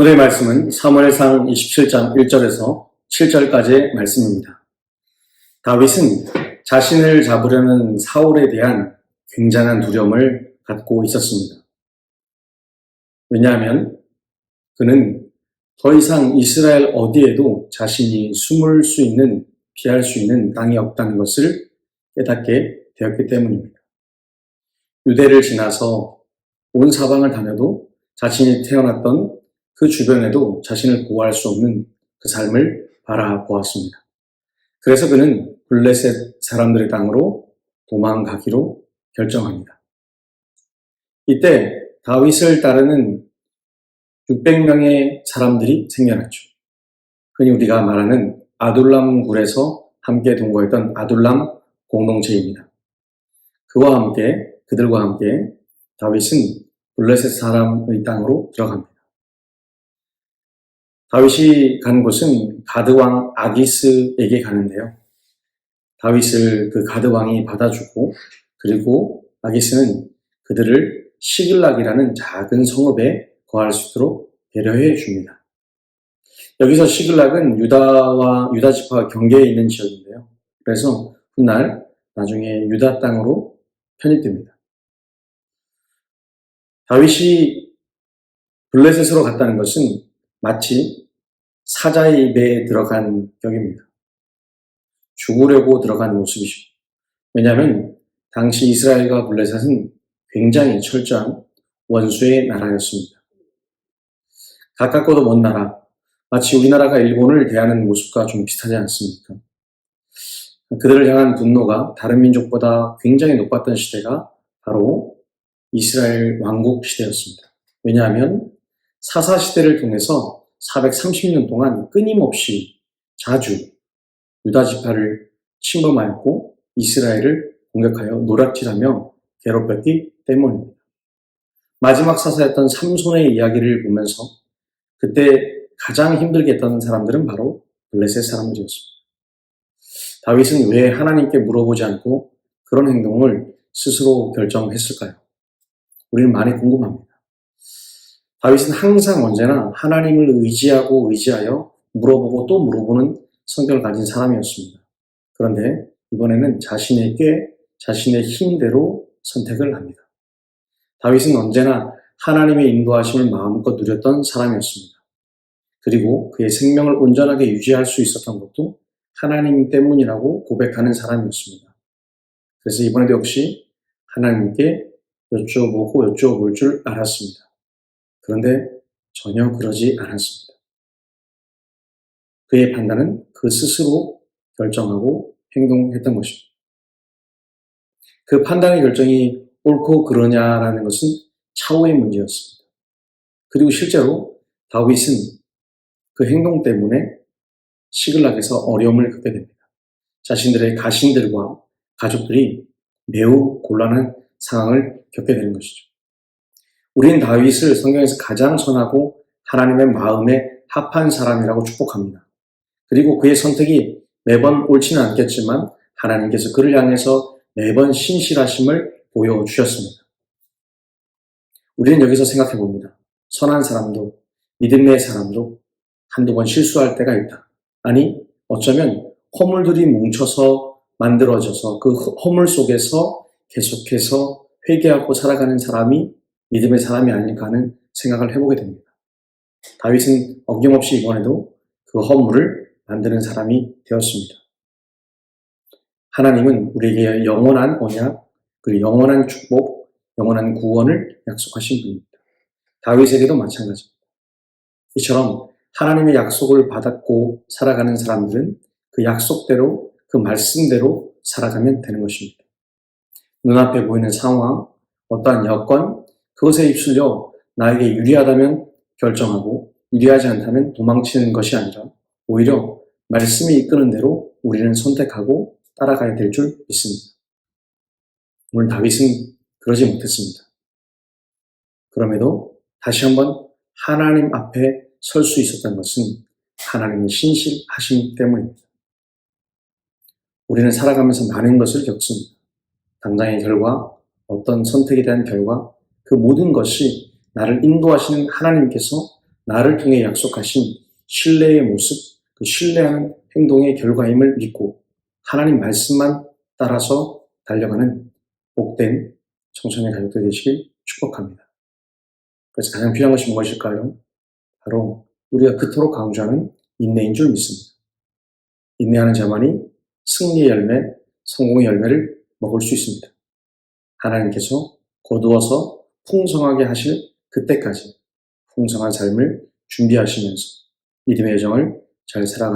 오늘의 말씀은 사무엘상 27장 1절에서 7절까지의 말씀입니다. 다윗은 자신을 잡으려는 사울에 대한 굉장한 두려움을 갖고 있었습니다. 왜냐하면 그는 더 이상 이스라엘 어디에도 자신이 숨을 수 있는, 피할 수 있는 땅이 없다는 것을 깨닫게 되었기 때문입니다. 유대를 지나서 온 사방을 다녀도 자신이 태어났던 그 주변에도 자신을 보호할 수 없는 그 삶을 바라보았습니다. 그래서 그는 블레셋 사람들의 땅으로 도망가기로 결정합니다. 이때 다윗을 따르는 600명의 사람들이 생겨났죠. 흔히 우리가 말하는 아둘람 굴에서 함께 동거했던 아둘람 공동체입니다. 그들과 함께 다윗은 블레셋 사람의 땅으로 들어갑니다. 다윗이 간 곳은 가드왕 아기스에게 가는데요. 다윗을 그 가드왕이 받아주고, 그리고 아기스는 그들을 시글락이라는 작은 성읍에 거할 수 있도록 배려해 줍니다. 여기서 시글락은 유다 지파 경계에 있는 지역인데요. 그래서 훗날 나중에 유다 땅으로 편입됩니다. 다윗이 블레셋으로 갔다는 것은 마치 사자의 입에 들어간 격입니다. 죽으려고 들어간 모습이죠. 왜냐하면 당시 이스라엘과 블레셋은 굉장히 철저한 원수의 나라였습니다. 가깝고도 먼 나라, 마치 우리나라가 일본을 대하는 모습과 좀 비슷하지 않습니까? 그들을 향한 분노가 다른 민족보다 굉장히 높았던 시대가 바로 이스라엘 왕국 시대였습니다. 왜냐하면 사사시대를 통해서 430년 동안 끊임없이 자주 유다 지파를 침범하였고 이스라엘을 공격하여 노략질하며 괴롭혔기 때문입니다. 마지막 사사였던 삼손의 이야기를 보면서 그때 가장 힘들게 했던 사람들은 바로 블레셋 사람들이었습니다. 다윗은 왜 하나님께 물어보지 않고 그런 행동을 스스로 결정했을까요? 우리는 많이 궁금합니다. 다윗은 항상 언제나 하나님을 의지하여 물어보고 또 물어보는 성격을 가진 사람이었습니다. 그런데 이번에는 자신의 힘대로 선택을 합니다. 다윗은 언제나 하나님의 인도하심을 마음껏 누렸던 사람이었습니다. 그리고 그의 생명을 온전하게 유지할 수 있었던 것도 하나님 때문이라고 고백하는 사람이었습니다. 그래서 이번에도 역시 하나님께 여쭤볼 줄 알았습니다. 그런데 전혀 그러지 않았습니다. 그의 판단은 그 스스로 결정하고 행동했던 것입니다. 그 판단의 결정이 옳고 그러냐라는 것은 차후의 문제였습니다. 그리고 실제로 다윗은 그 행동 때문에 시글락에서 어려움을 겪게 됩니다. 자신들의 가신들과 가족들이 매우 곤란한 상황을 겪게 되는 것이죠. 우리는 다윗을 성경에서 가장 선하고 하나님의 마음에 합한 사람이라고 축복합니다. 그리고 그의 선택이 매번 옳지는 않겠지만 하나님께서 그를 향해서 매번 신실하심을 보여주셨습니다. 우리는 여기서 생각해 봅니다. 선한 사람도 믿음의 사람도 한두 번 실수할 때가 있다. 아니 어쩌면 허물들이 뭉쳐서 만들어져서 그 허물 속에서 계속해서 회개하고 살아가는 사람이 믿음의 사람이 아닐까 하는 생각을 해보게 됩니다. 다윗은 어김없이 이번에도 그 허물을 만드는 사람이 되었습니다. 하나님은 우리에게 영원한 언약, 그리고 영원한 축복, 영원한 구원을 약속하신 분입니다. 다윗에게도 마찬가지입니다. 이처럼 하나님의 약속을 받았고 살아가는 사람들은 그 약속대로, 그 말씀대로 살아가면 되는 것입니다. 눈앞에 보이는 상황, 어떠한 여건, 그것에 휩쓸려 나에게 유리하다면 결정하고 유리하지 않다면 도망치는 것이 아니라 오히려 말씀이 이끄는 대로 우리는 선택하고 따라가야 될 줄 믿습니다. 오늘 다윗은 그러지 못했습니다. 그럼에도 다시 한번 하나님 앞에 설 수 있었던 것은 하나님의 신실하심 때문입니다. 우리는 살아가면서 많은 것을 겪습니다. 당장의 결과, 어떤 선택에 대한 결과, 그 모든 것이 나를 인도하시는 하나님께서 나를 통해 약속하신 신뢰의 모습, 그 신뢰하는 행동의 결과임을 믿고 하나님 말씀만 따라서 달려가는 복된 청소년 가족들 되시길 축복합니다. 그래서 가장 필요한 것이 무엇일까요? 바로 우리가 그토록 강조하는 인내인 줄 믿습니다. 인내하는 자만이 승리의 열매, 성공의 열매를 먹을 수 있습니다. 하나님께서 거두어서 풍성하게 하실 그때까지 풍성한 삶을 준비하시면서 믿음의 여정을 잘 살아가는